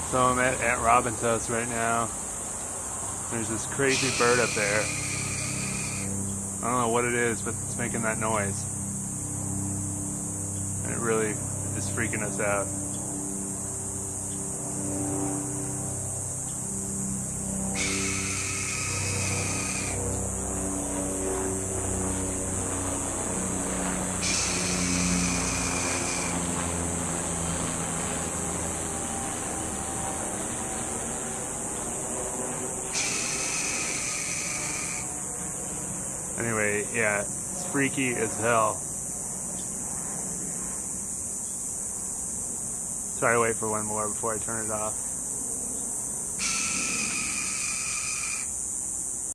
So I'm at Aunt Robin's house right now. There's this crazy bird up there. I don't know what it is, but it's making that noise. And it really is freaking us out. Anyway, yeah, it's freaky as hell. Sorry, wait for one more before I turn it off.